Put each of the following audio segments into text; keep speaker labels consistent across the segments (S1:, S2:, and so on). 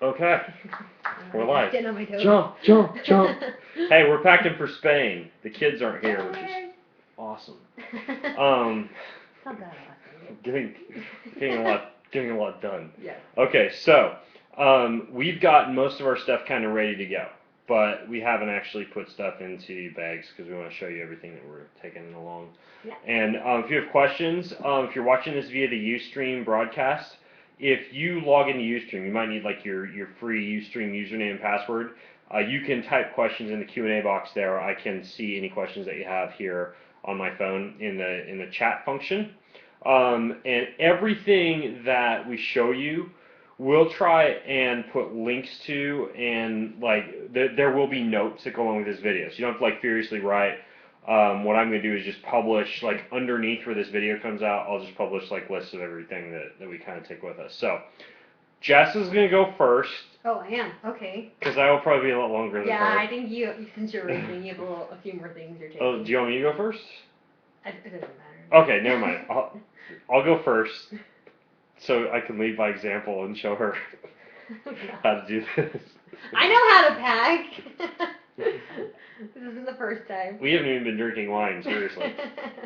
S1: Okay, we're live.
S2: Getting on my toes.
S1: Jump, jump, jump. Hey, we're packing for Spain. The kids aren't here, which is awesome.
S2: It's not that awesome.
S1: Getting a lot done.
S2: Yes.
S1: Okay, so we've got most of our stuff kind of ready to go, but we haven't actually put stuff into bags because we want to show you everything that we're taking along.
S2: Yeah.
S1: And if you have questions, if you're watching this via the Ustream broadcast, if you log into Ustream, you might need like your free Ustream username and password. You can type questions in the Q&A box there. I can see any questions that you have here on my phone in the chat function. And everything that we show you, we'll try and put links to, and like there will be notes that go along with this video. So you don't have to like furiously write. What I'm going to do is just publish, like underneath where this video comes out, I'll just publish like lists of everything that we kind of take with us. So, Jess is going to go first.
S2: Oh, I am. Okay.
S1: Because I will probably be a lot longer than her.
S2: Yeah, I think since you're racing, you have a few more things you're taking.
S1: Oh, do you want me to go first?
S2: It doesn't matter.
S1: Okay, never mind. I'll go first, so I can lead by example and show her how to do this.
S2: I know how to pack. This isn't the first time.
S1: We haven't even been drinking wine, seriously.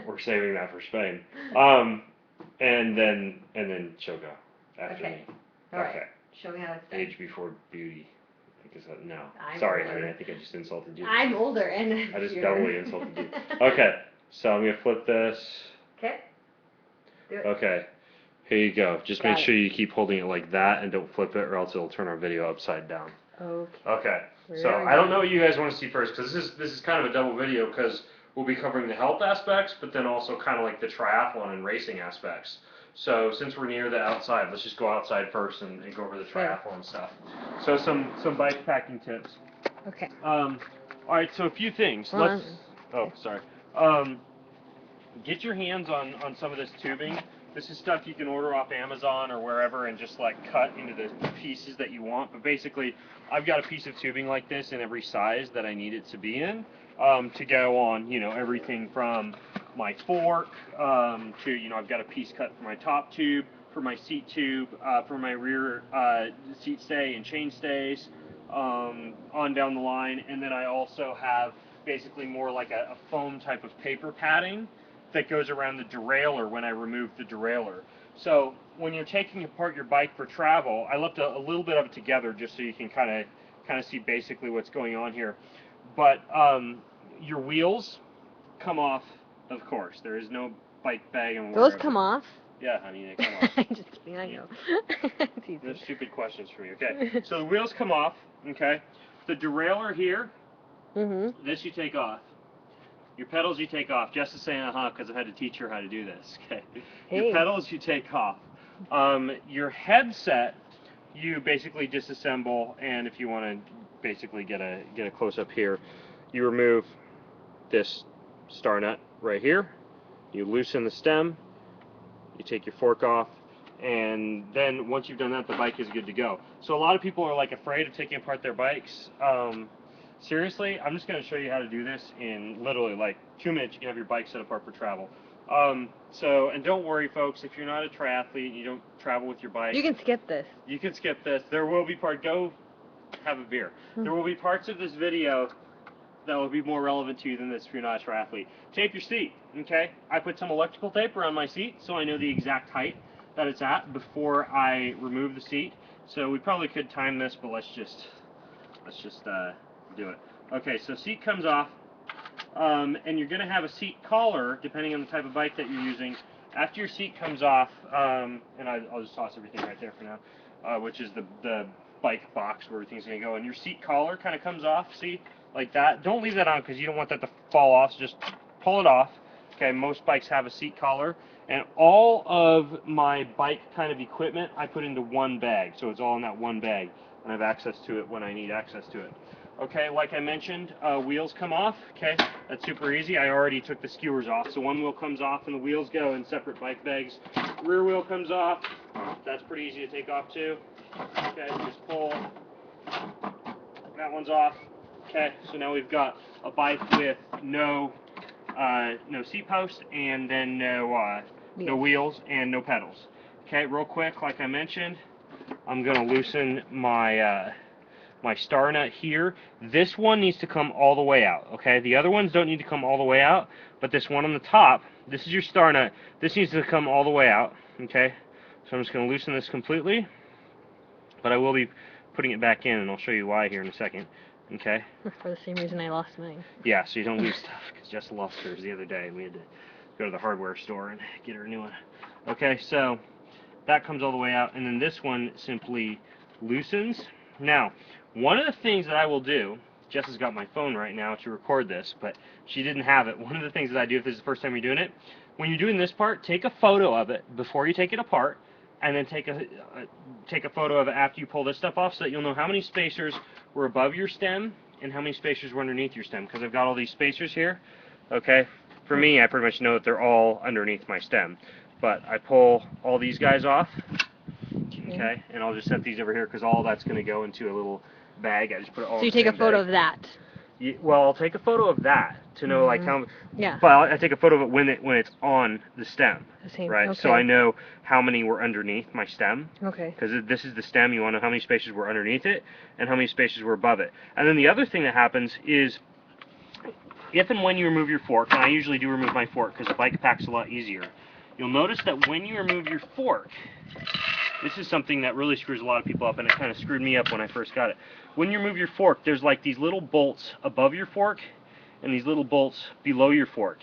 S1: We're saving that for Spain. And then she'll go after me.
S2: All right. Show me how it's done.
S1: Age before beauty. No.
S2: I'm
S1: Sorry,
S2: older.
S1: honey. I think I just insulted you.
S2: I'm older and
S1: I just doubly insulted you. Okay. So I'm gonna flip this.
S2: Okay. Do it.
S1: Okay. Here you go. Just make
S2: Got
S1: sure you keep holding it like that and don't flip it, or else it'll turn our video upside down.
S2: Okay.
S1: Okay. So I don't know what you guys want to see first, because this is kind of a double video, because we'll be covering the health aspects, but then also kind of like the triathlon and racing aspects. So since we're near the outside, let's just go outside first and go over the triathlon stuff. So some bike packing tips.
S2: Okay.
S1: All right. So a few things. Sorry. Get your hands on some of this tubing. This is stuff you can order off Amazon or wherever and just like cut into the pieces that you want. But basically, I've got a piece of tubing like this in every size that I need it to be in, to go on, everything from my fork, to, I've got a piece cut for my top tube, for my seat tube, for my rear seat stay and chain stays, on down the line. And then I also have basically more like a foam type of paper padding that goes around the derailleur when I remove the derailleur. So when you're taking apart your bike for travel, I left a little bit of it together just so you can kind of see basically what's going on here. But your wheels come off, of course. There is no bike bag and
S2: Those come off?
S1: Yeah, honey, they come off.
S2: Just kidding, I know.
S1: No stupid questions for me. Okay, so the wheels come off. Okay, the derailleur here. This you take off. Your pedals you take off. Jess is saying because I've had to teach her how to do this. Okay. Hey. Your pedals you take off. Your headset you basically disassemble, and if you want to basically get a close up here, you remove this star nut right here. You loosen the stem. You take your fork off, and then once you've done that, the bike is good to go. So a lot of people are like afraid of taking apart their bikes. Seriously, I'm just going to show you how to do this in literally like 2 minutes. You can have your bike set apart for travel. And don't worry, folks, if you're not a triathlete and you don't travel with your bike.
S2: You can skip this.
S1: You can skip this. There will be go have a beer. There will be parts of this video that will be more relevant to you than this if you're not a triathlete. Tape your seat, okay? I put some electrical tape around my seat so I know the exact height that it's at before I remove the seat. So we probably could time this, but let's just do it. Okay, so seat comes off, and you're going to have a seat collar depending on the type of bike that you're using. After your seat comes off, and I'll just toss everything right there for now, which is the bike box where everything's going to go, and your seat collar kind of comes off, see, like that. Don't leave that on because you don't want that to fall off, so just pull it off. Okay, most bikes have a seat collar, and all of my bike kind of equipment I put into one bag, so it's all in that one bag, and I have access to it when I need access to it. Okay, like I mentioned, wheels come off. Okay, that's super easy. I already took the skewers off, so one wheel comes off and the wheels go in separate bike bags. Rear wheel comes off. That's pretty easy to take off too. Okay, just pull. That one's off. Okay, so now we've got a bike with no seat post, and then no wheels and no pedals. Okay, real quick, like I mentioned, I'm going to loosen my my star nut here. This one needs to come all the way out, okay? The other ones don't need to come all the way out, but this one on the top, this is your star nut. This needs to come all the way out, okay? So I'm just going to loosen this completely, but I will be putting it back in, and I'll show you why here in a second, okay?
S2: For the same reason I lost mine.
S1: Yeah, so you don't lose stuff, because Jess lost hers the other day. We had to go to the hardware store and get her a new one. Okay, so that comes all the way out, and then this one simply loosens. Now, one of the things that I will do, Jess has got my phone right now to record this, but she didn't have it. One of the things that I do, if this is the first time you're doing it, when you're doing this part, take a photo of it before you take it apart, and then take a photo of it after you pull this stuff off, so that you'll know how many spacers were above your stem and how many spacers were underneath your stem, because I've got all these spacers here. Okay, for me, I pretty much know that they're all underneath my stem, but I pull all these guys off. Okay, and I'll just set these over here because all that's going to go into a little bag. I just put it all.
S2: So you take a photo of that.
S1: Yeah, well, I'll take a photo of that to know like how.
S2: Yeah.
S1: But I take a photo of it when it's on the stem.
S2: The same.
S1: Right.
S2: Okay.
S1: So I know how many were underneath my stem.
S2: Okay.
S1: Because this is the stem. You want to know how many spacers were underneath it and how many spacers were above it. And then the other thing that happens is, if and when you remove your fork, and I usually do remove my fork because the bike pack's a lot easier, you'll notice that when you remove your fork, this is something that really screws a lot of people up, and it kind of screwed me up when I first got it. When you remove your fork, there's like these little bolts above your fork and these little bolts below your fork.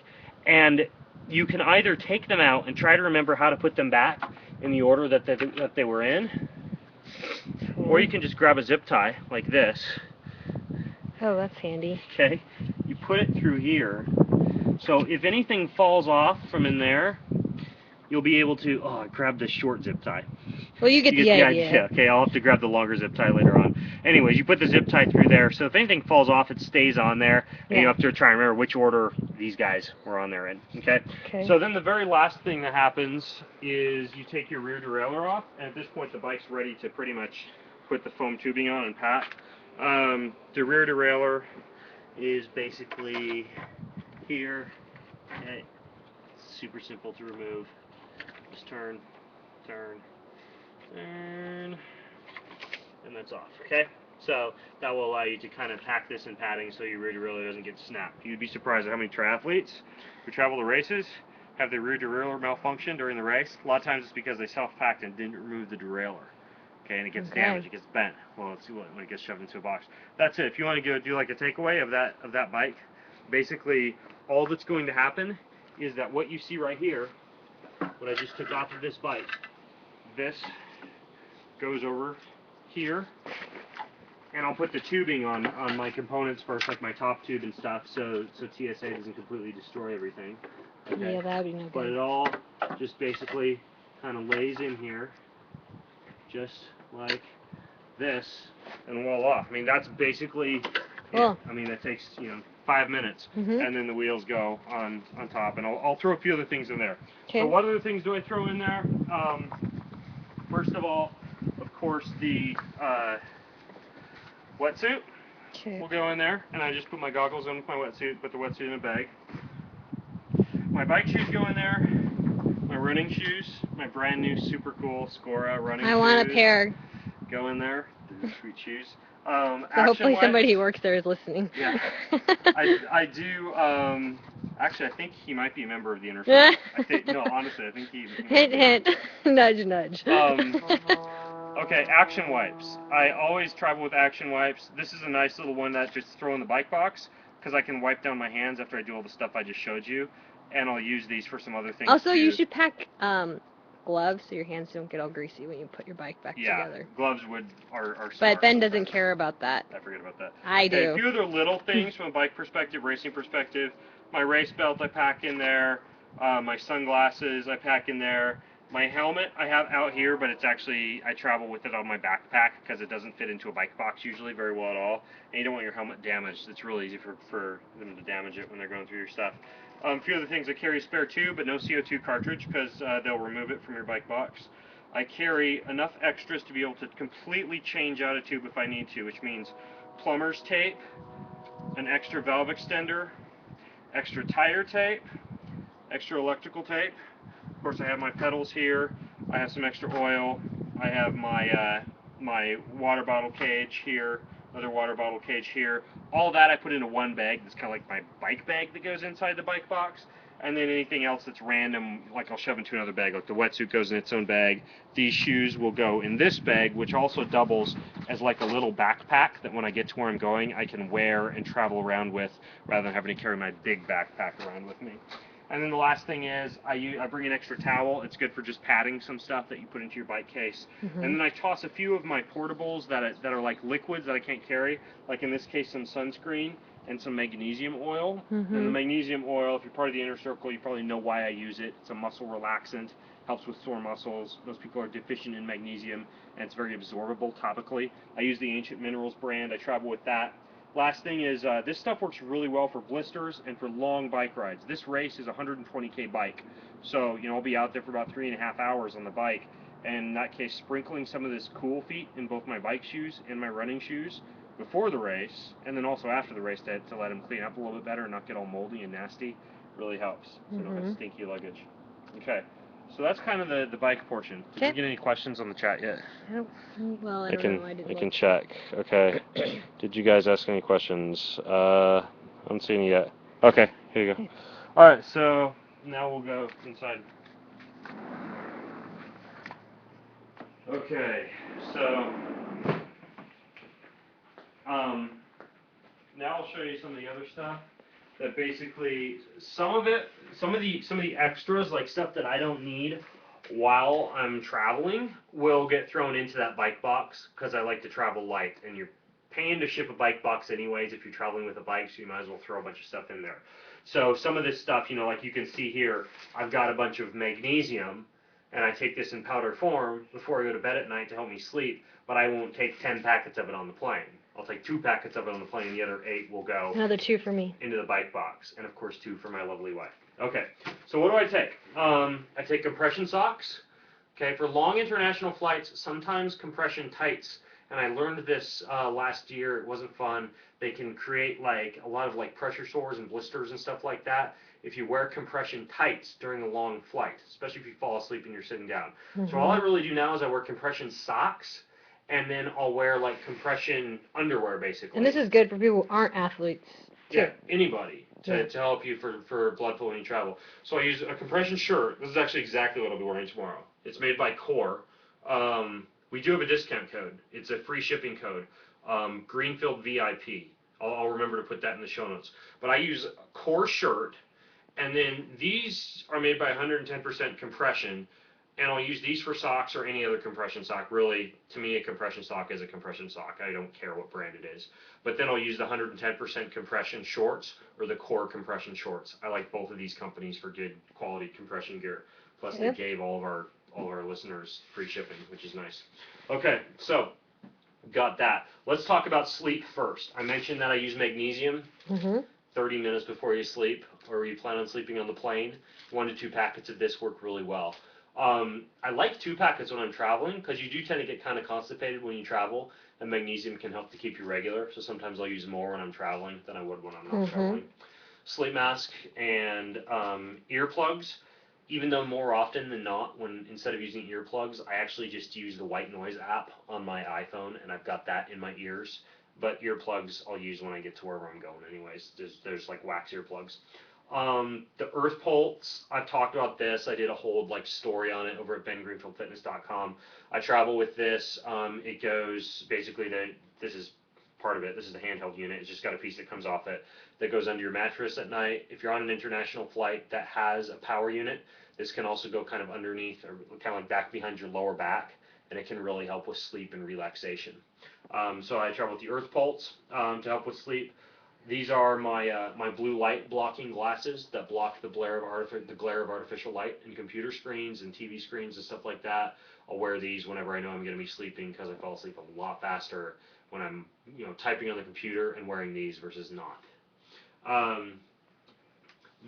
S1: And you can either take them out and try to remember how to put them back in the order that they were in, or you can just grab a zip tie like this.
S2: Oh, that's handy.
S1: Okay, you put it through here. So if anything falls off from in there, you'll be able to, oh, I grabbed the short zip tie.
S2: Well, you get the idea.
S1: Okay, I'll have to grab the longer zip tie later on. Anyways, you put the zip tie through there, so if anything falls off, it stays on there, and you have to try and remember which order these guys were on there in, okay? So then the very last thing that happens is you take your rear derailleur off, and at this point the bike's ready to pretty much put the foam tubing on and pack. The rear derailleur is basically here. Okay, it's super simple to remove. Just turn, and that's off, okay? So that will allow you to kind of pack this in padding so your rear derailleur doesn't get snapped. You'd be surprised at how many triathletes who travel to races have their rear derailleur malfunction during the race. A lot of times it's because they self-packed and didn't remove the derailleur. Okay, and it gets damaged, it gets bent. Well, let's see when it gets shoved into a box. That's it. If you want to go do like a takeaway of that bike, basically all that's going to happen is that what you see right here, what I just took off of this bike, this goes over here, and I'll put the tubing on my components first, like my top tube and stuff, so TSA doesn't completely destroy everything. Okay.
S2: Yeah, that'd be no good.
S1: But it all just basically kind of lays in here, just like this, and voila. I mean, that's basically it. I mean, that takes 5 minutes, and then the wheels go on top, and I'll throw a few other things in there. So what other things do I throw in there? First of all, of course, the wetsuit will go in there, and I just put my goggles in with my wetsuit, put the wetsuit in a bag. My bike shoes go in there, my running shoes, my brand new super cool Scora running shoes.
S2: I want a pair.
S1: Go in there, they're sweet shoes.
S2: So hopefully somebody who works there is listening.
S1: Yeah, I do. Actually, I think he might be a member of the inner circle. No, honestly, I think he.
S2: Hint, nudge, nudge.
S1: Okay, action wipes. I always travel with action wipes. This is a nice little one that just throw in the bike box because I can wipe down my hands after I do all the stuff I just showed you, and I'll use these for some other things.
S2: Also, you should pack gloves so your hands don't get all greasy when you put your bike back together.
S1: Gloves are
S2: But Ben doesn't care about that.
S1: I forget about that.
S2: I do.
S1: A few other little things from a bike perspective, racing perspective. My race belt I pack in there. My sunglasses I pack in there. My helmet I have out here, but it's actually, I travel with it on my backpack because it doesn't fit into a bike box usually very well at all. And you don't want your helmet damaged. It's really easy for them to damage it when they're going through your stuff. A few other things, I carry a spare tube, but no CO2 cartridge because they'll remove it from your bike box. I carry enough extras to be able to completely change out a tube if I need to, which means plumber's tape, an extra valve extender, extra tire tape, extra electrical tape. Of course, I have my pedals here. I have some extra oil. I have my my water bottle cage here, another water bottle cage here. All that I put into one bag. That's kind of like my bike bag that goes inside the bike box. And then anything else that's random, like I'll shove into another bag. Like the wetsuit goes in its own bag. These shoes will go in this bag, which also doubles as like a little backpack that when I get to where I'm going, I can wear and travel around with rather than having to carry my big backpack around with me. And then the last thing is I bring an extra towel. It's good for just patting some stuff that you put into your bike case.
S2: Mm-hmm.
S1: And then I toss a few of my portables that are like liquids that I can't carry, like in this case some sunscreen and some magnesium oil.
S2: Mm-hmm.
S1: And the magnesium oil, if you're part of the inner circle, you probably know why I use it. It's a muscle relaxant, helps with sore muscles. Most people are deficient in magnesium, and it's very absorbable topically. I use the Ancient Minerals brand. I travel with that. Last thing is this stuff works really well for blisters and for long bike rides. This race is a 120K bike, so I'll be out there for about 3.5 hours on the bike. And in that case, sprinkling some of this Cool Feet in both my bike shoes and my running shoes before the race, and then also after the race to let them clean up a little bit better and not get all moldy and nasty, really helps. So you don't have stinky luggage. Okay, so that's kind of the bike portion. Did you get any questions on the chat yet?
S2: Well, I don't know.
S1: I can check. Okay. Did you guys ask any questions? I haven't seen it yet. Okay, here you go. All right, so now we'll go inside. Okay, so now I'll show you some of the other stuff. That basically some of the extras, like stuff that I don't need while I'm traveling, will get thrown into that bike box because I like to travel light, and you're paying to ship a bike box anyways if you're traveling with a bike, so you might as well throw a bunch of stuff in there. So some of this stuff, like you can see here, I've got a bunch of magnesium, and I take this in powder form before I go to bed at night to help me sleep, but I won't take 10 packets of it on the plane. I'll take 2 packets of it on the plane, and the other 8 will go
S2: Another 2 for me
S1: into the bike box, and of course 2 for my lovely wife. Okay, so what do I take? I take compression socks. Okay, for long international flights, sometimes compression tights, and I learned this last year. It wasn't fun. They can create like a lot of like pressure sores and blisters and stuff like that if you wear compression tights during a long flight, especially if you fall asleep and you're sitting down. So all I really do now is I wear compression socks, and then I'll wear like compression underwear basically.
S2: And this is good for people who aren't athletes, too.
S1: Yeah, anybody to help you for blood flow when you travel. So I use a compression shirt. This is actually exactly what I'll be wearing tomorrow. It's made by Core. We do have a discount code. It's a free shipping code. Greenfield VIP. I'll remember to put that in the show notes. But I use a Core shirt, and then these are made by 110% compression. And I'll use these for socks or any other compression sock. Really, to me, a compression sock is a compression sock. I don't care what brand it is. But then I'll use the 110% compression shorts or the Core compression shorts. I like both of these companies for good quality compression gear. Plus, they gave all of our listeners free shipping, which is nice. Okay, so got that. Let's talk about sleep first. I mentioned that I use magnesium 30 minutes before you sleep, or you plan on sleeping on the plane. 1 to 2 packets of this work really well. I like 2 packets when I'm traveling because you do tend to get kind of constipated when you travel, and magnesium can help to keep you regular. So sometimes I'll use more when I'm traveling than I would when I'm not traveling. Sleep mask and earplugs. Even though more often than not, when instead of using earplugs, I actually just use the white noise app on my iPhone, and I've got that in my ears. But earplugs I'll use when I get to wherever I'm going anyways. There's like wax earplugs. The Earth Pulse, I've talked about this. I did a whole story on it over at bengreenfieldfitness.com. I travel with this. It goes basically this is part of it. This is the handheld unit. It's just got a piece that comes off it that goes under your mattress at night. If you're on an international flight that has a power unit, this can also go kind of underneath or kind of like back behind your lower back, and it can really help with sleep and relaxation. So I travel with the Earth Pulse to help with sleep. These are my blue light blocking glasses that block the glare of artificial light in computer screens and TV screens and stuff like that. I'll wear these whenever I know I'm going to be sleeping because I fall asleep a lot faster when I'm typing on the computer and wearing these versus not.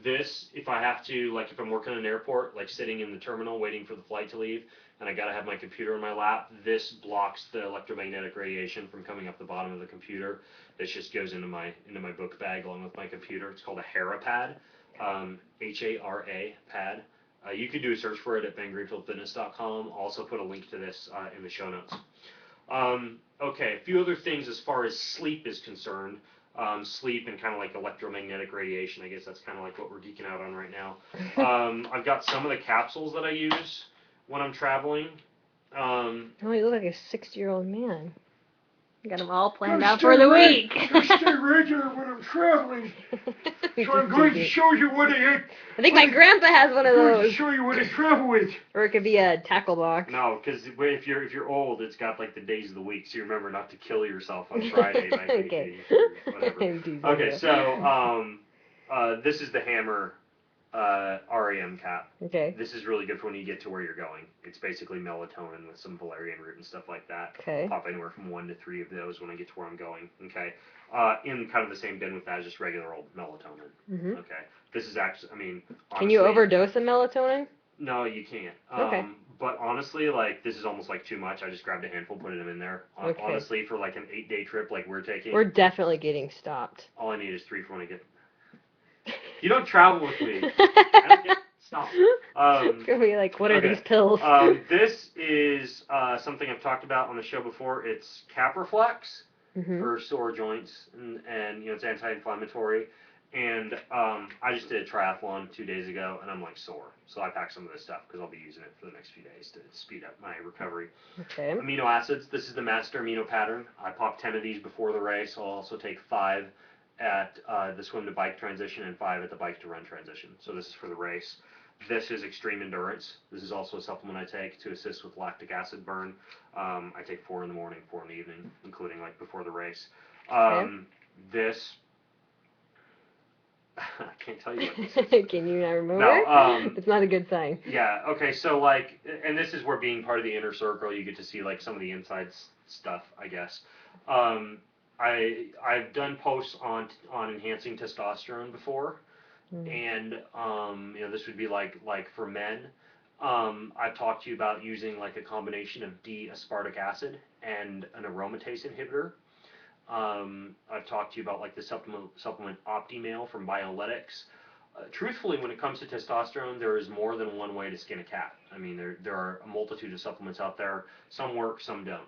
S1: This, if I have to, if I'm working in an airport, sitting in the terminal waiting for the flight to leave, and I gotta have my computer in my lap, this blocks the electromagnetic radiation from coming up the bottom of the computer. This just goes into my book bag along with my computer. It's called a HARA pad, H-A-R-A pad. You could do a search for it at bengreenfieldfitness.com. I'll also put a link to this in the show notes. Okay, a few other things as far as sleep is concerned. Sleep and kind of like electromagnetic radiation. I guess that's kind of like what we're geeking out on right now. I've got some of the capsules that I use when I'm traveling.
S2: Oh, you look like a 60-year-old man. You got them all planned out for the week.
S1: I stay regular when I'm traveling. So I'm going to show you what I
S2: think my grandpa has one of
S1: I'm going to
S2: those.
S1: show you what I travel with.
S2: Or it could be a tackle box.
S1: No, because if you're old, it's got like the days of the week, so you remember not to kill yourself on Friday by
S2: Okay.
S1: whatever. Okay, so this is the Hammer REM cap.
S2: Okay.
S1: This is really good for when you get to where you're going. It's basically melatonin with some valerian root and stuff like that.
S2: Okay.
S1: I'll pop anywhere from 1 to 3 of those when I get to where I'm going. Okay. In kind of the same bin with that, just regular old melatonin.
S2: Mm-hmm.
S1: Okay. This is actually, I mean, honestly,
S2: can you overdose of melatonin?
S1: No, you can't.
S2: Okay.
S1: But honestly, like, this is almost like too much. I just grabbed a handful, put them in there.
S2: Okay.
S1: Honestly, for like an 8-day trip like we're taking.
S2: We're definitely getting stopped.
S1: All I need is 3 for when I get. You don't travel with me. I don't get stopped.
S2: It's gonna be like, what are these pills?
S1: This is something I've talked about on the show before. It's Capraflex for sore joints, and you know, it's anti-inflammatory. And I just did a triathlon 2 days ago, and I'm like sore. So I packed some of this stuff because I'll be using it for the next few days to speed up my recovery.
S2: Okay. Amino
S1: acids. This is the master amino pattern. I popped 10 of these before the race. I'll also take 5 at the swim to bike transition and 5 at the bike to run transition. So this is for the race. This is extreme endurance. This is also a supplement I take to assist with lactic acid burn. I take 4 in the morning, 4 in the evening, including like before the race. This. I can't tell you what this is.
S2: Can you not remember?
S1: No,
S2: it's not a good sign.
S1: Yeah, okay, so like, and this is where being part of the inner circle, you get to see like some of the inside stuff, I guess. I've done posts on enhancing testosterone before, and you know, this would be like for men. I've talked to you about using like a combination of D-aspartic acid and an aromatase inhibitor. I've talked to you about like the supplement Optimale from Biolytics. Truthfully, when it comes to testosterone, there is more than one way to skin a cat. I mean, there are a multitude of supplements out there. Some work, some don't.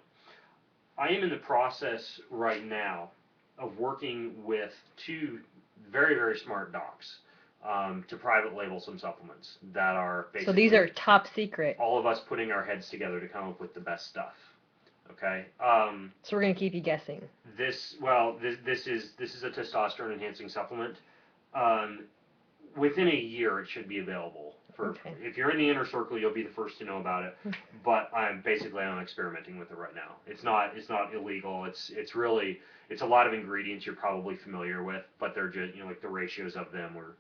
S1: I am in the process right now of working with 2 very, very smart docs to private label some supplements that are basically...
S2: So these are top secret.
S1: All of us putting our heads together to come up with the best stuff. Okay.
S2: So we're gonna keep you guessing.
S1: This is a testosterone enhancing supplement. Within a year, it should be available. If you're in the inner circle, you'll be the first to know about it. But I'm experimenting with it right now. It's not illegal. It's a lot of ingredients you're probably familiar with, but they're just, you know, like the ratios of them are.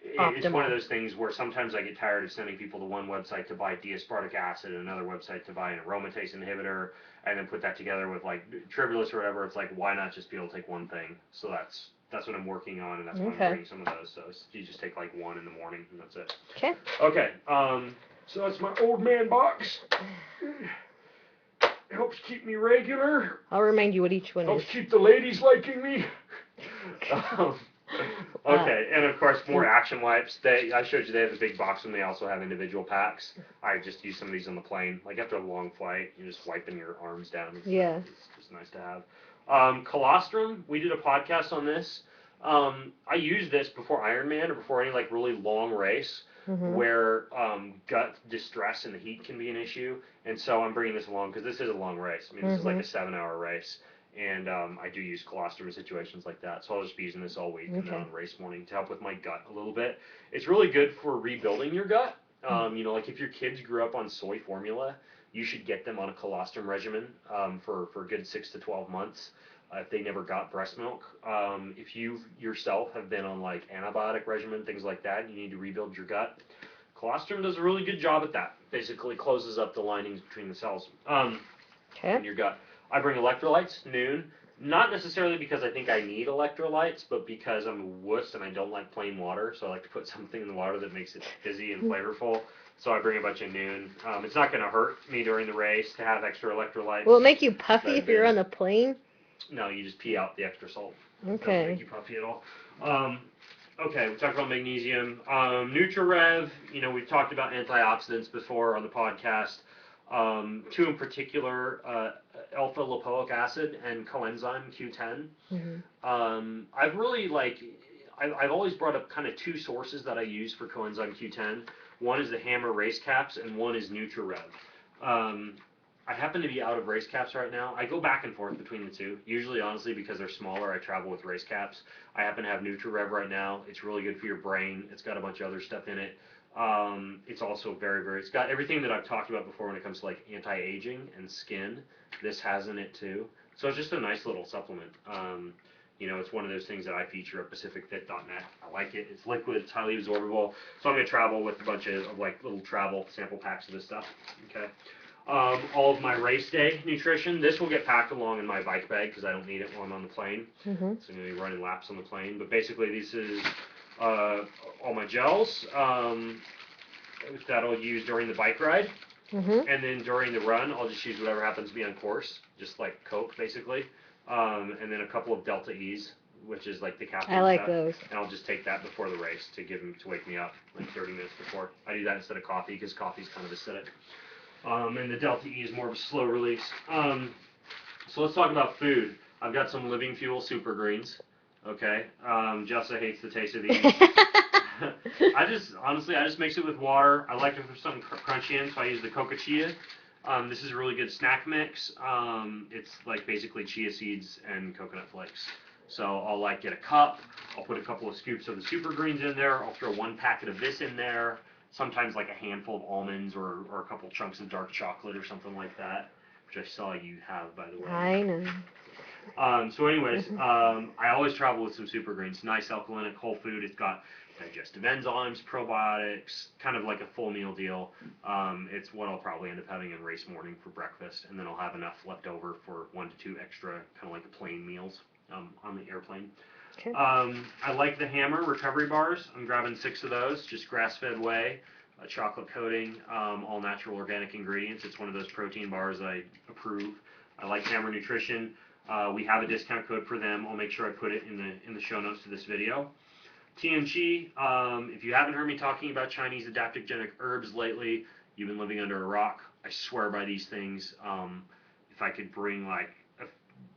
S1: It's one of those things where sometimes I get tired of sending people to one website to buy D-aspartic acid and another website to buy an aromatase inhibitor, and then put that together with like Tribulus or whatever. It's like, why not just be able to take one thing? So that's what I'm working on, and that's why I'm bringing some of those. So you just take like 1 in the morning, and that's it.
S2: Okay.
S1: Okay. So that's my old man box. It helps keep me regular.
S2: I'll remind you what each one
S1: helps
S2: is.
S1: Keep the ladies liking me. Okay, and of course more action wipes. I showed you they have a big box, and they also have individual packs. I just use some of these on the plane. Like after a long flight, you're just wiping your arms down. It's just nice to have. Colostrum, we did a podcast on this. I use this before Ironman or before any like really long race where gut distress and the heat can be an issue. And so I'm bringing this along because this is a long race. I mean, this is like a 7-hour race. And I do use colostrum in situations like that. So I'll just be using this all week and then on race morning to help with my gut a little bit. It's really good for rebuilding your gut. You know, like if your kids grew up on soy formula, you should get them on a colostrum regimen for a good 6 to 12 months. If they never got breast milk. If you yourself have been on like antibiotic regimen, things like that, you need to rebuild your gut. Colostrum does a really good job at that. Basically closes up the linings between the cells in your gut. I bring electrolytes, noon. Not necessarily because I think I need electrolytes, but because I'm a wuss and I don't like plain water. So I like to put something in the water that makes it fizzy and flavorful. So I bring a bunch of noon. It's not going to hurt me during the race to have extra electrolytes.
S2: Will it make you puffy if you're on the plane?
S1: No, you just pee out the extra salt.
S2: Okay.
S1: It doesn't make you puffy at all. Okay, we talked about magnesium. Nutrirev, we've talked about antioxidants before on the podcast. Two in particular, alpha lipoic acid and coenzyme Q10. I've really I've always brought up kind of two sources that I use for coenzyme Q10. One is the Hammer race caps, and one is Nutrirev. I happen to be out of race caps right now. I go back and forth between the two. Usually, honestly, because they're smaller, I travel with race caps. I happen to have Nutrirev right now. It's really good for your brain. It's got a bunch of other stuff in it. It's also it's got everything that I've talked about before when it comes to like anti-aging and skin. This has in it too. So it's just a nice little supplement. It's one of those things that I feature at pacificfit.net. I like it. It's liquid. It's highly absorbable. So I'm going to travel with a bunch of like little travel sample packs of this stuff. Okay. All of my race day nutrition. This will get packed along in my bike bag because I don't need it while I'm on the plane. So I'm going to be running laps on the plane. But basically, this is all my gels that I'll use during the bike ride. And then during the run, I'll just use whatever happens to be on course, just like Coke, basically. And then a couple of Delta E's, which is like the caffeine
S2: I like
S1: stuff.
S2: those.
S1: And I'll just take that before the race to wake me up like 30 minutes before. I do that instead of coffee because coffee's kind of acidic. And the Delta E is more of a slow release. So let's talk about food. I've got some Living Fuel Super Greens. Okay. Jessa hates the taste of these. I just mix it with water. I like to put something crunchy in, so I use the Coca Chia. This is a really good snack mix. It's like basically chia seeds and coconut flakes. So I'll like get a cup. I'll put a couple of scoops of the Super Greens in there. I'll throw one packet of this in there. Sometimes like a handful of almonds or a couple chunks of dark chocolate or something like that, which I saw you have, by the way.
S2: I know.
S1: So anyways, I always travel with some Super Greens. Nice alkalinic whole food. It's got digestive enzymes, probiotics, kind of like a full meal deal. It's what I'll probably end up having in race morning for breakfast, and then I'll have enough left over for 1 to 2 extra kind of like plain meals on the airplane.
S2: Okay.
S1: I like the Hammer recovery bars. I'm grabbing 6 of those, just grass-fed whey, a chocolate coating, all natural organic ingredients. It's one of those protein bars I approve. I like Hammer Nutrition. We have a discount code for them. I'll make sure I put it in the show notes to this video. TMG, if you haven't heard me talking about Chinese adaptogenic herbs lately, you've been living under a rock. I swear by these things. If I could bring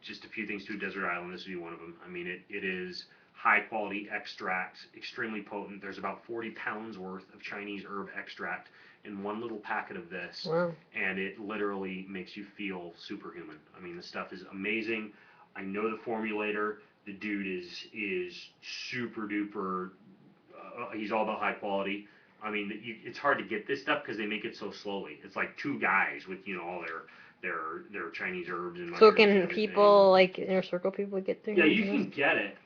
S1: just a few things to a desert island, this would be one of them. I mean, it is high quality extract, extremely potent. There's about 40 pounds worth of Chinese herb extract in one little packet of this.
S2: Wow.
S1: And it literally makes you feel superhuman. I mean, the stuff is amazing. I know the formulator. The dude is super duper. He's all about high quality. I mean, it's hard to get this stuff because they make it so slowly. It's like 2 guys with all their Chinese herbs and.
S2: So can people like inner circle people get there?
S1: Yeah, you can get it.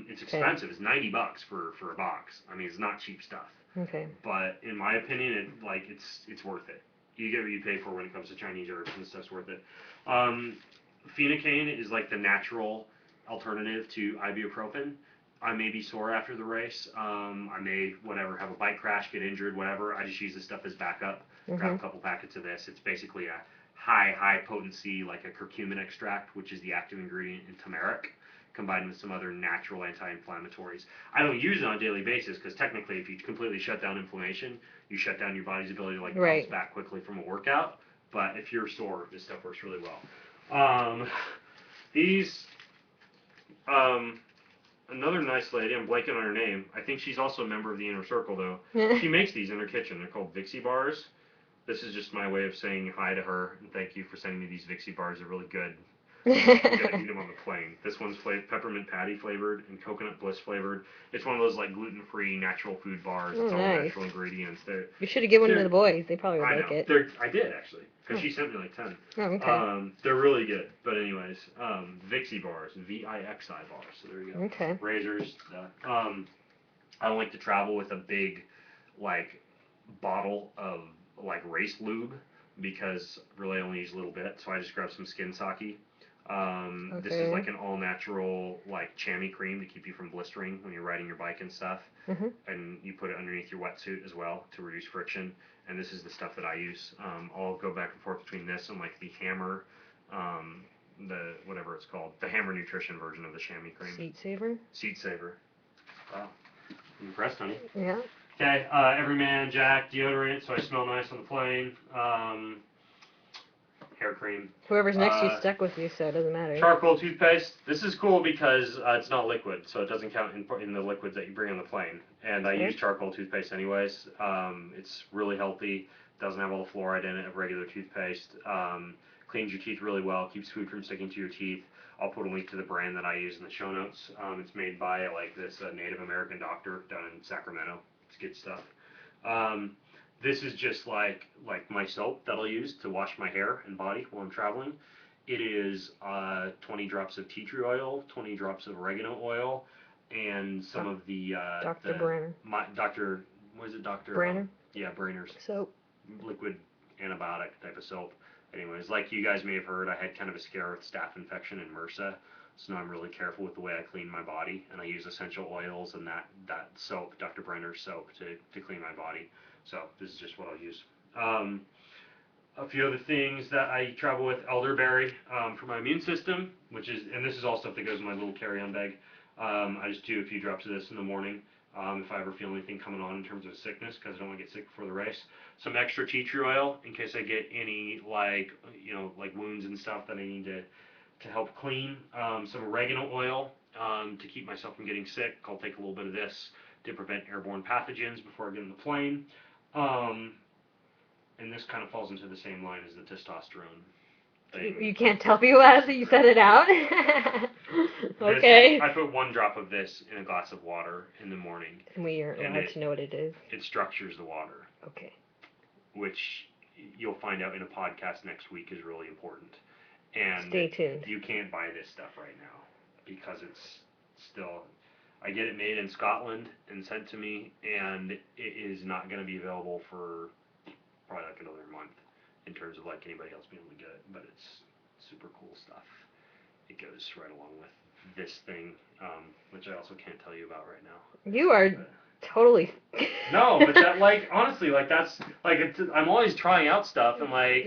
S1: It's expensive. It's $90 for a box. I mean, it's not cheap stuff.
S2: Okay.
S1: But in my opinion, it's worth it. You get what you pay for when it comes to Chinese herbs, and stuff's worth it. Phenocaine is like the natural alternative to ibuprofen. I may be sore after the race. I may have a bike crash, get injured, whatever. I just use this stuff as backup. Grab a couple packets of this. It's basically a high potency, like a curcumin extract, which is the active ingredient in turmeric, combined with some other natural anti-inflammatories. I don't use it on a daily basis because technically, if you completely shut down inflammation, you shut down your body's ability to bounce back quickly from a workout. But if you're sore, this stuff works really well. Another nice lady, I'm blanking on her name. I think she's also a member of the Inner Circle, though. She makes these in her kitchen. They're called Vixie bars. This is just my way of saying hi to her, and thank you for sending me these Vixie bars. They're really good. I'm gonna eat them on the plane. This one's peppermint patty flavored and coconut bliss flavored. It's one of those gluten-free natural food bars. It's all natural ingredients.
S2: You should have given one to the boys. They probably would like it.
S1: I did actually, because she sent me 10.
S2: Oh, okay.
S1: They're really good. But anyways, Vixie bars, VIXI bars. So there you go.
S2: Okay.
S1: Razors. I don't like to travel with a big bottle of race lube because really I only use a little bit. So I just grab some skin sake. This is an all-natural chamois cream to keep you from blistering when you're riding your bike and stuff. And you put it underneath your wetsuit as well to reduce friction. And this is the stuff that I use. I'll go back and forth between this and the Hammer, the whatever it's called, the Hammer Nutrition version of the chamois cream.
S2: Seat Saver.
S1: Seat Saver. Wow. Impressed, honey.
S2: Yeah.
S1: Okay, Everyman Jack deodorant, so I smell nice on the plane. Hair cream.
S2: Whoever's next to you stuck with you, so it doesn't matter.
S1: Charcoal toothpaste. This is cool because it's not liquid, so it doesn't count in the liquids that you bring on the plane. And I use charcoal toothpaste anyways. It's really healthy. Doesn't have all the fluoride in it of regular toothpaste. Cleans your teeth really well. Keeps food from sticking to your teeth. I'll put a link to the brand that I use in the show notes. It's made by like this Native American doctor down in Sacramento. It's good stuff. This is just like my soap that I'll use to wash my hair and body while I'm traveling. It is 20 drops of tea tree oil, 20 drops of oregano oil, and some of the
S2: Dr. Brenner.
S1: What is it, Dr.
S2: Brenner?
S1: Yeah, Brenner's
S2: soap.
S1: Liquid antibiotic type of soap. Anyways, like you guys may have heard, I had kind of a scare with staph infection and MRSA, so now I'm really careful with the way I clean my body, and I use essential oils and that soap, Dr. Brenner's soap, to clean my body. So this is just what I'll use. A few other things that I travel with: elderberry for my immune system, and this is all stuff that goes in my little carry-on bag. I just do a few drops of this in the morning if I ever feel anything coming on in terms of sickness, because I don't want to get sick before the race. Some extra tea tree oil in case I get any like wounds and stuff that I need to help clean. Some oregano oil to keep myself from getting sick. I'll take a little bit of this to prevent airborne pathogens before I get on the plane. And this kind of falls into the same line as the testosterone thing.
S2: You can't tell people as you said it out. Okay.
S1: I put 1 drop of this in a glass of water in the morning.
S2: And we are allowed to know what it is.
S1: It structures the water.
S2: Okay.
S1: Which you'll find out in a podcast next week is really important. And
S2: stay tuned.
S1: You can't buy this stuff right now because it's still. I get it made in Scotland and sent to me, and it is not going to be available for probably like another month in terms of like anybody else being able to get it. But it's super cool stuff. It goes right along with this thing, which I also can't tell you about right now.
S2: You are totally.
S1: No, but that honestly that's I'm always trying out stuff and like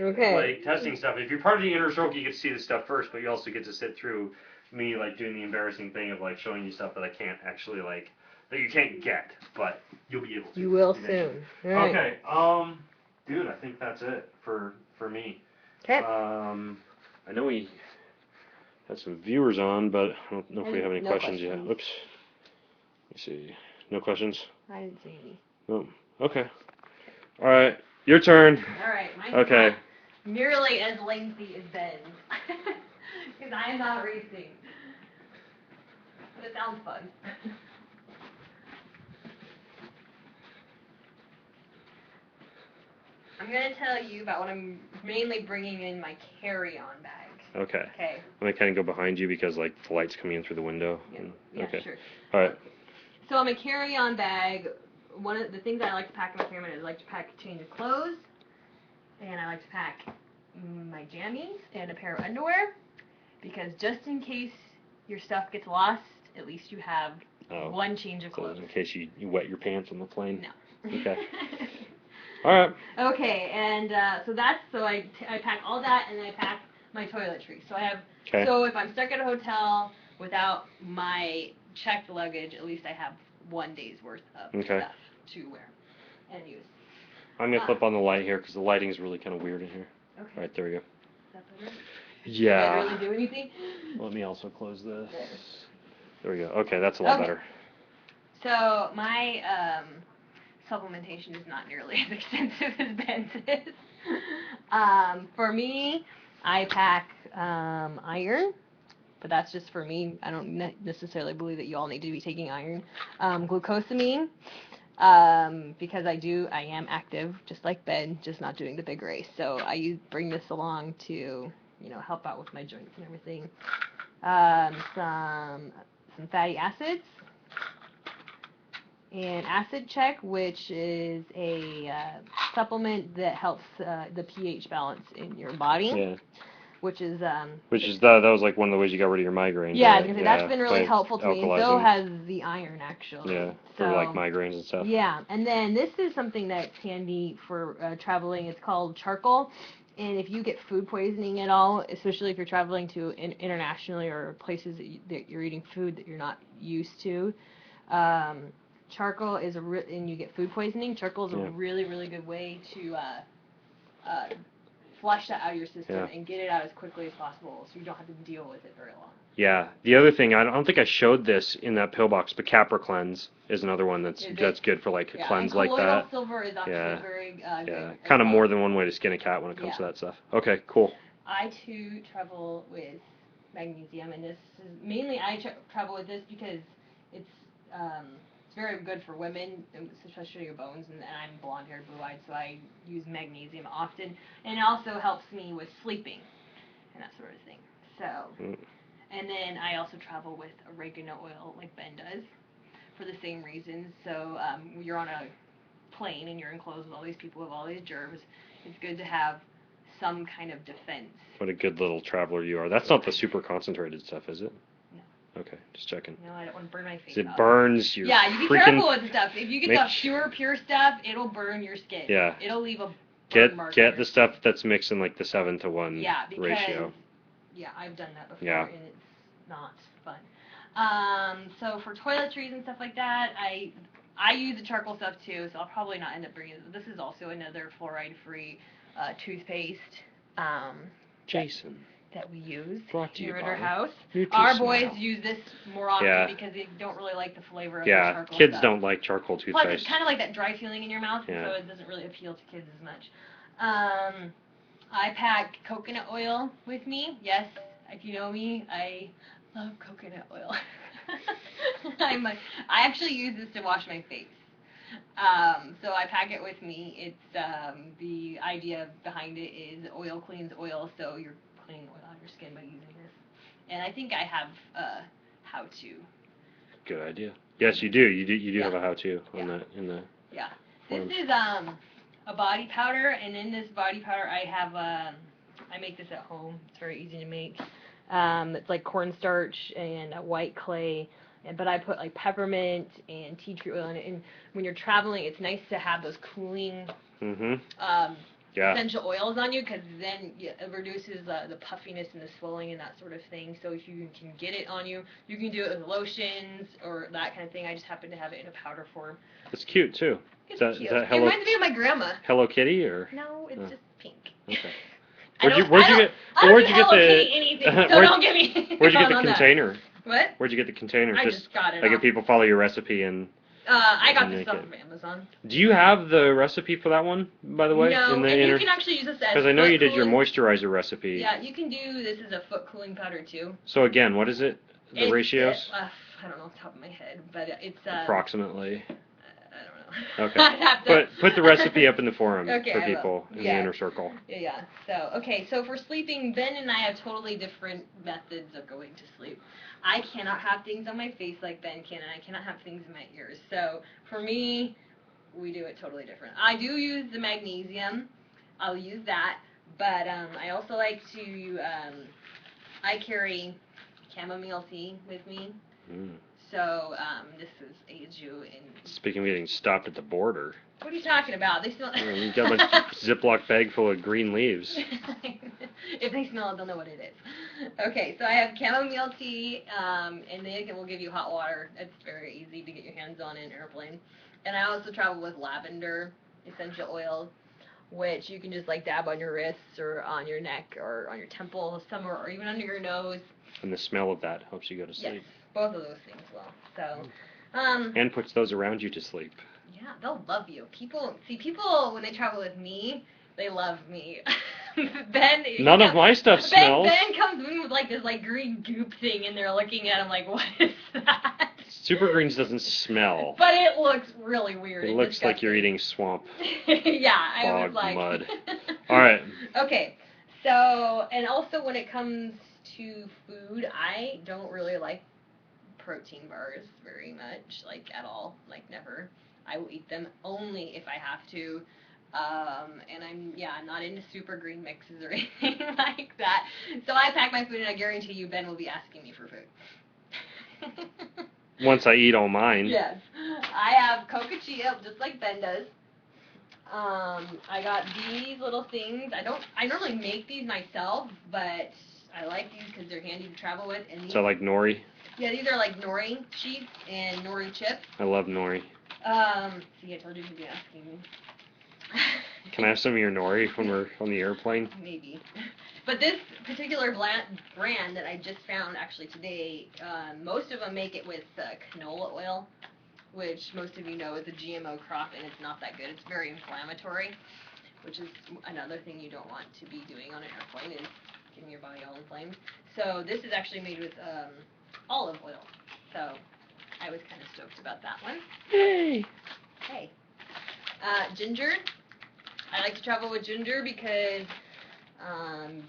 S1: testing stuff. If you're part of the inner circle, you get to see the stuff first, but you also get to sit through me doing the embarrassing thing of showing you stuff that I can't actually that you can't get, but you'll be able to.
S2: You will soon. All right.
S1: Okay. Dude, I think that's it for me.
S2: Okay.
S1: I know we had some viewers on, but I don't know if we have any questions yet. Oops. Let me see. No questions?
S2: I didn't see any.
S1: No. Okay. All right. Your turn.
S2: All right. Mine's
S1: okay.
S2: not nearly as lengthy as Ben's. Because I am not racing. But it sounds fun. I'm going to tell you about what I'm mainly bringing in my carry-on bag.
S1: Okay.
S2: Okay.
S1: Let me kind of go behind you because the light's coming in through the window.
S2: Yeah,
S1: okay.
S2: Sure.
S1: All right.
S2: So on my carry-on bag, one of the things I like to pack in my carry-on is I like to pack a change of clothes, and I like to pack my jammies and a pair of underwear, because just in case your stuff gets lost, at least you have one change of clothes.
S1: So in case you wet your pants on the plane?
S2: No.
S1: Okay. All right.
S2: Okay, and so I pack all that, and then I pack my toiletries. So I have.
S1: Okay.
S2: So if I'm stuck at a hotel without my checked luggage, at least I have 1 day's worth of stuff to wear and use.
S1: I'm gonna flip on the light here because the lighting is really kind of weird in here.
S2: Okay.
S1: All right, there we go.
S2: Is that better?
S1: Yeah.
S2: Does that really do anything?
S1: Let me also close this. There we go. Okay, that's a lot better.
S2: So my supplementation is not nearly as extensive as Ben's is. For me, I pack iron, but that's just for me. I don't necessarily believe that you all need to be taking iron. Glucosamine, because I am active, just like Ben, just not doing the big race. So I bring this along to, help out with my joints and everything. Some fatty acids. And Acid Check, which is a supplement that helps the pH balance in your body.
S1: Yeah.
S2: Which is
S1: that was like one of the ways you got rid of your migraine.
S2: Yeah, that's been really helpful to me. And so has the iron, actually.
S1: Yeah, for migraines and stuff.
S2: Yeah, and then this is something that's handy for traveling. It's called charcoal. And if you get food poisoning at all, especially if you're traveling to internationally or places that you're eating food that you're not used to, charcoal is and you get food poisoning, charcoal is a really, really good way to flush that out of your system and get it out as quickly as possible, so you don't have to deal with it very long. Yeah.
S1: The other thing, I don't think I showed this in that pillbox, but Capra Cleanse is another one that's good for like a cleanse like that.
S2: Colloidal silver is actually very good.
S1: Yeah, kind of more than one way to skin a cat when it comes to that stuff. Okay, cool.
S2: I too travel with magnesium, and this is mainly I travel with this because it's very good for women, especially your bones, and I'm blonde-haired, blue-eyed, so I use magnesium often, and it also helps me with sleeping and that sort of thing. So, and then I also travel with oregano oil, like Ben does, for the same reasons. So, you're on a plane and you're enclosed with all these people with all these germs. It's good to have some kind of defense.
S1: What a good little traveler you are. That's not the super concentrated stuff, is it? Okay, just checking.
S2: No, I don't want to burn my face.
S1: It burns your
S2: you be careful with the stuff. If you get the pure stuff, it'll burn your skin.
S1: Yeah.
S2: It'll leave a
S1: burn mark. Get the stuff that's mixed in like the 7-to-1 ratio.
S2: Yeah, I've done that before, and it's not fun. So for toiletries and stuff like that, I use the charcoal stuff too, so I'll probably not end up bringing it. This is also another fluoride-free toothpaste.
S1: Jason.
S2: That we use
S1: here
S2: at our house. Our boys use this more often because they don't really like the flavor of the charcoal
S1: kids
S2: stuff.
S1: Don't like charcoal toothpaste.
S2: Plus, it's kind of like that dry feeling in your mouth, so it doesn't really appeal to kids as much. I pack coconut oil with me. Yes, if you know me, I love coconut oil. I actually use this to wash my face. So I pack it with me. It's the idea behind it is oil cleans oil, so you're cleaning oil out of your skin by using this. And I think I have how to.
S1: Good idea. Yes, you do. You do have a how to on that in the.
S2: Yeah. This is a body powder, and in this body powder I have I make this at home. It's very easy to make. It's like cornstarch and white clay. But I put like peppermint and tea tree oil in it. And when you're traveling, it's nice to have those cooling essential oils on you, because then it reduces the puffiness and the swelling and that sort of thing. So if you can get it on you, you can do it with lotions or that kind of thing. I just happen to have it in a powder form. It's cute too. It's cute. It reminds me of my grandma.
S1: Hello Kitty or?
S2: No, it's just pink.
S1: Okay.
S2: Where'd you get the
S1: container?
S2: What?
S1: Where'd you get the container?
S2: I just got it.
S1: Like if people follow your recipe and.
S2: I got this stuff from Amazon.
S1: Do you have the recipe for that one, by the way?
S2: No, and you can actually use this as
S1: because I know you did your moisturizer recipe.
S2: Yeah, you can do this as a foot cooling powder too.
S1: So again, what is it? The ratios?
S2: I don't know off the top of my head, but it's
S1: approximately.
S2: I don't know.
S1: Okay. Put the recipe up in the forum for people in the inner circle.
S2: Yeah. So for sleeping, Ben and I have totally different methods of going to sleep. I cannot have things on my face like Ben can, and I cannot have things in my ears. So for me, we do it totally different. I do use the magnesium. I'll use that, but I also like to. I carry chamomile tea with me. So this aids you in.
S1: Speaking of getting stopped at the border.
S2: What are you talking about? They smell.
S1: You got a Ziploc bag full of green leaves.
S2: If they smell it, they'll know what it is. Okay, so I have chamomile tea, and they will give you hot water. It's very easy to get your hands on in an airplane. And I also travel with lavender essential oil, which you can just like dab on your wrists or on your neck or on your temple somewhere, or even under your nose.
S1: And the smell of that helps you go to sleep.
S2: Yes, both of those things will. So.
S1: And puts those around you to sleep.
S2: Yeah, they'll love you. People when they travel with me, they love me. Ben.
S1: None of my stuff smells.
S2: Ben comes in with like this like green goop thing, and they're looking at him like, what is that?
S1: Super Greens doesn't smell.
S2: But it looks really weird.
S1: It looks like you're eating swamp.
S2: Yeah, I was
S1: like.
S2: Mud.
S1: All right.
S2: Okay, so and also when it comes to food, I don't really like protein bars very much, like at all, like never. I will eat them only if I have to, and I'm not into super green mixes or anything like that. So I pack my food, and I guarantee you Ben will be asking me for food.
S1: Once I eat all mine.
S2: Yes, I have coca chia just like Ben does. I got these little things. I normally make these myself, but I like these because they're handy to travel with. And these,
S1: so like nori?
S2: Yeah, these are like nori sheets and nori chips.
S1: I love nori.
S2: See, I told you to be asking me.
S1: Can I have some of your nori when we're on the airplane?
S2: Maybe. But this particular brand that I just found actually today, most of them make it with canola oil, which most of you know is a GMO crop, and it's not that good. It's very inflammatory, which is another thing you don't want to be doing on an airplane, is getting your body all inflamed. So this is actually made with olive oil. So I was kind of stoked about that one.
S1: Yay!
S2: Hey. Ginger. I like to travel with ginger because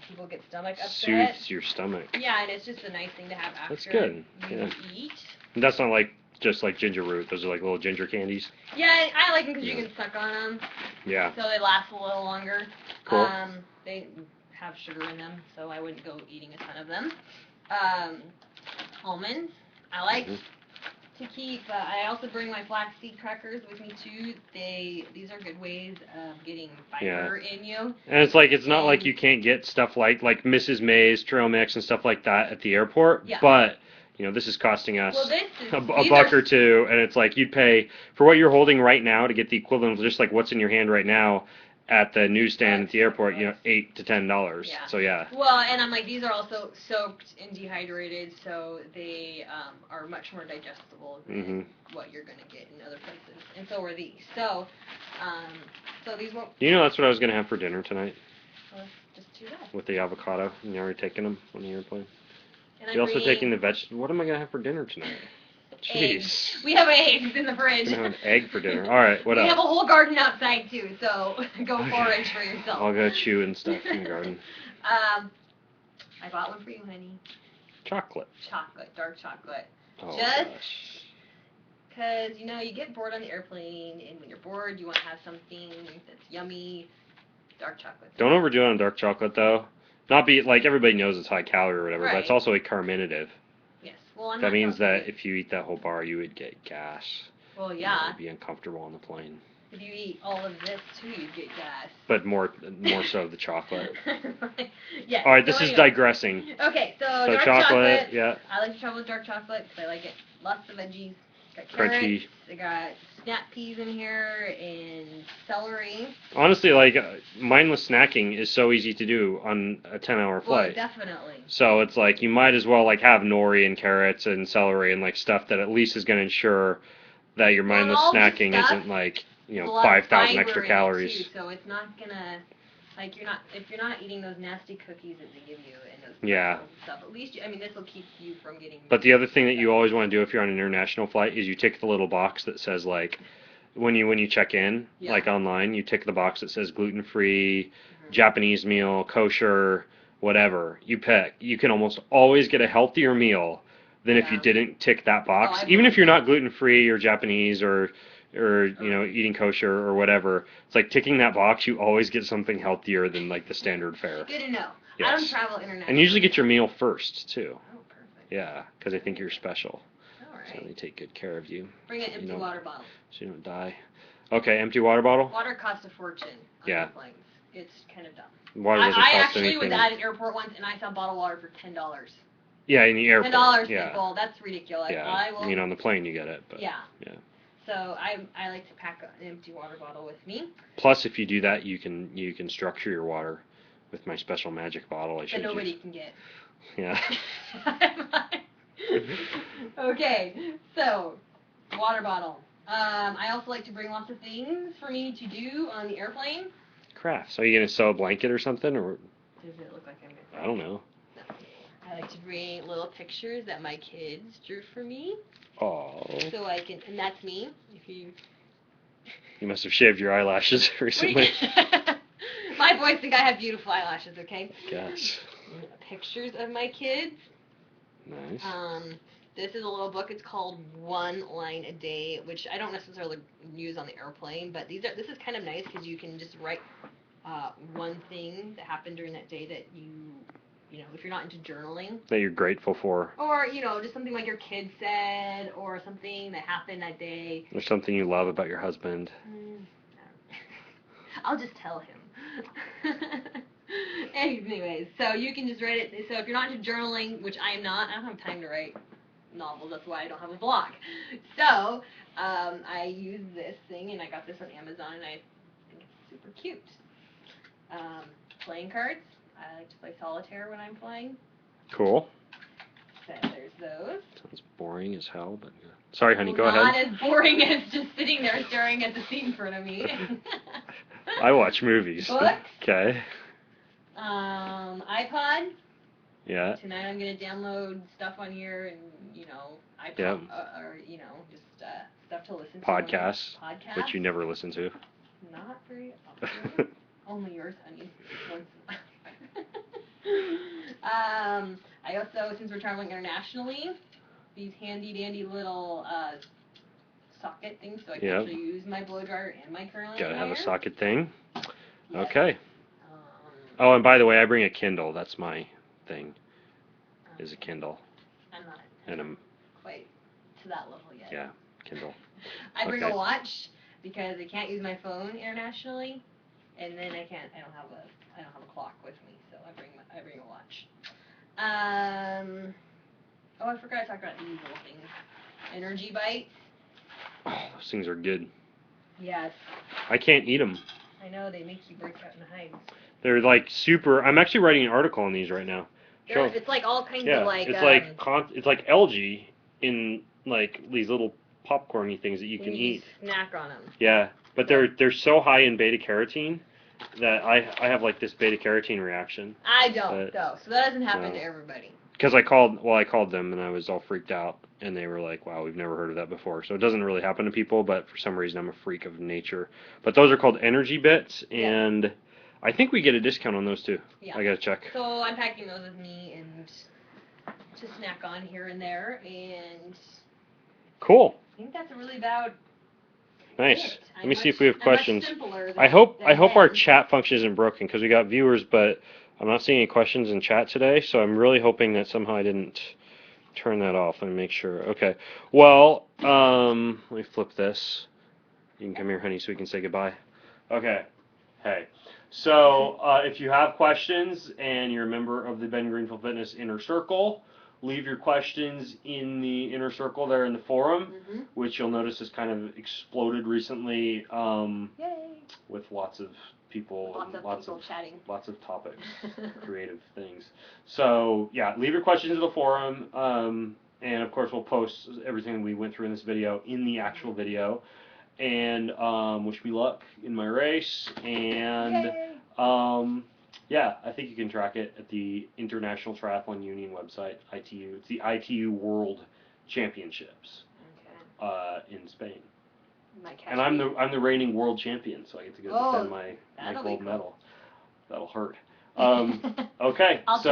S2: people get stomach upset.
S1: Soothes your stomach.
S2: Yeah, and it's just a nice thing to have after
S1: That's good.
S2: you eat.
S1: And that's not like just like ginger root. Those are like little ginger candies.
S2: Yeah, I like them because you can suck on them.
S1: Yeah.
S2: So they last a little longer.
S1: Cool.
S2: They have sugar in them, so I wouldn't go eating a ton of them. Almonds. I like to keep. I also bring my flaxseed crackers with me too. These are good ways of getting fiber in you.
S1: And it's like, it's not like you can't get stuff like Mrs. May's trail mix and stuff like that at the airport.
S2: Yeah.
S1: But you know, this is costing us a
S2: these
S1: buck or two, and it's like you'd pay for what you're holding right now to get the equivalent of just like what's in your hand right now at the newsstand at the airport. You know, $8 to $10.
S2: Yeah.
S1: So yeah.
S2: Well, and I'm like, these are also soaked and dehydrated, so they are much more digestible than what you're gonna get in other places. And so are these. So these won't.
S1: You know, that's what I was gonna have for dinner tonight.
S2: Well, just too bad.
S1: With the avocado. And you're already taking them on the airplane.
S2: And
S1: You're also taking the vegetable. What am I gonna have for dinner tonight? Jeez.
S2: Eggs. We have eggs in the fridge.
S1: I'm gonna have an egg for dinner. All right, what else?
S2: We have a whole garden outside too, so go forage for yourself.
S1: I'll go chew and stuff in the garden.
S2: I bought one for you, honey.
S1: Chocolate.
S2: Chocolate, dark chocolate.
S1: Oh
S2: Just
S1: gosh.
S2: because, you know, you get bored on the airplane, and when you're bored, you want to have something that's yummy. Dark chocolate.
S1: Don't overdo it on dark chocolate though. Not be like, everybody knows it's high calorie or whatever, but it's also a carminative.
S2: Yes. Well,
S1: that means that if you eat that whole bar, you would get gas.
S2: Well, yeah.
S1: You would be uncomfortable on the plane.
S2: If you eat all of this too, you'd get gas.
S1: But more so the chocolate.
S2: Yes.
S1: All right, this is digressing.
S2: Okay, so dark
S1: chocolate. Yeah.
S2: I like to travel with dark chocolate because I like it. Lots of veggies. Got
S1: Crunchy.
S2: carrots. I got snap peas in here and celery.
S1: Honestly, like mindless snacking is so easy to do on a 10-hour flight.
S2: Well, definitely.
S1: So it's like you might as well like have nori and carrots and celery and like stuff that at least is going to ensure that your mindless snacking isn't like, you know, 5,000 extra calories.
S2: Too, so it's not gonna, like, if you're not eating those nasty cookies that they give you and those stuff, at least this will keep you from getting.
S1: But the other thing that you always want to do if you're on an international flight is you tick the little box that says like, when you check in, like online, you tick the box that says gluten-free, Japanese meal, kosher, whatever. You pick. You can almost always get a healthier meal than if you didn't tick that box. Even if you're not gluten-free or Japanese or you know, eating kosher or whatever. It's like ticking that box, you always get something healthier than like the standard fare.
S2: Good to know.
S1: Yes.
S2: I don't travel internationally.
S1: And usually get your meal first too.
S2: Oh, perfect.
S1: Yeah, because I think you're special.
S2: All right.
S1: So they take good care of you.
S2: Bring an empty water bottle.
S1: So you don't die. Okay, empty water bottle?
S2: Water costs a fortune on airplanes. It's kind of dumb.
S1: Water doesn't
S2: I
S1: cost
S2: actually
S1: anything.
S2: was at an airport once and I saw bottled water for $10.
S1: Yeah, in the airport.
S2: $10, people. That's ridiculous.
S1: Yeah, I mean on the plane you get it, but yeah.
S2: So I like to pack an empty water bottle with me.
S1: Plus, if you do that, you can structure your water with my special magic bottle.
S2: That nobody can get.
S1: Yeah.
S2: Okay, so water bottle. I also like to bring lots of things for me to do on the airplane.
S1: Crafts. Are you gonna sew a blanket or something, or?
S2: Does it look like I'm gonna?
S1: I don't know.
S2: No. I like to bring little pictures that my kids drew for me.
S1: Oh.
S2: So I can, and that's me. If you.
S1: You must have shaved your eyelashes recently.
S2: My boys think I have beautiful eyelashes. Okay.
S1: Yes.
S2: Pictures of my kids.
S1: Nice.
S2: This is a little book. It's called One Line a Day, which I don't necessarily use on the airplane, but this is kind of nice because you can just write one thing that happened during that day that you know, if you're not into journaling. That you're grateful for. Or, you know, just something like your kid said, or something that happened that day. Or something you love about your husband. I'll just tell him. Anyways, so you can just write it. So if you're not into journaling, which I am not, I don't have time to write novels. That's why I don't have a blog. So I use this thing, and I got this on Amazon, and I think it's super cute. Playing cards. I like to play solitaire when I'm playing.
S1: Cool.
S2: So there's those.
S1: Sounds boring as hell, but sorry, honey, go
S2: Not
S1: ahead.
S2: as boring as just sitting there staring at the seat in front of me.
S1: I watch movies.
S2: Books.
S1: Okay.
S2: iPod.
S1: Yeah.
S2: Tonight I'm gonna download stuff on here, and iPod,
S1: Yep.
S2: or just stuff to listen to.
S1: Podcasts,
S2: Podcasts.
S1: which you never listen to.
S2: Not very often. Only yours, honey. Once in a while. I also, since we're traveling internationally, these handy dandy little socket things, so I can actually use my blow dryer and my curling iron.
S1: Gotta have a socket thing.
S2: Yes.
S1: Okay. Oh, and by the way, I bring a Kindle. That's my thing. Is a Kindle.
S2: I'm not
S1: And
S2: quite to that level yet.
S1: Yeah, Kindle.
S2: I bring a watch because I can't use my phone internationally, and then I don't have a clock with me, so I bring a watch. I forgot to talk about these little things. Energy bites.
S1: Oh, those things are good.
S2: Yes.
S1: I can't eat them.
S2: I know, they make you break out in hives.
S1: They're like super. I'm actually writing an article on these right now.
S2: It's like all kinds of like.
S1: It's like algae in like these little popcorny things that you can eat.
S2: Snack on them.
S1: Yeah, but they're so high in beta carotene that I have like this beta carotene reaction.
S2: I don't though, so that doesn't happen to everybody.
S1: Because I called them and I was all freaked out, and they were like, "Wow, we've never heard of that before." So it doesn't really happen to people, but for some reason I'm a freak of nature. But those are called energy bits, and I think we get a discount on those too. Yeah. I gotta check.
S2: So I'm packing those with me and to snack on here and there, and
S1: cool.
S2: I think that's really about
S1: nice. Let me see if we have questions. I hope our chat function isn't broken because we got viewers, but I'm not seeing any questions in chat today, so I'm really hoping that somehow I didn't turn that off. Let me make sure. Okay. Well, let me flip this. You can come here, honey, so we can say goodbye. Okay. Hey. So, if you have questions and you're a member of the Ben Greenfield Fitness Inner Circle, leave your questions in the inner circle there in the forum, which you'll notice has kind of exploded recently with lots of people and lots of topics, creative things. So yeah, leave your questions in the forum, and of course we'll post everything we went through in this video in the actual video. And wish me luck in my race, and yeah, I think you can track it at the International Triathlon Union website, ITU. It's the ITU World Championships in Spain. And I'm the reigning world champion, so I get to go defend my gold medal. That'll hurt. Okay, so.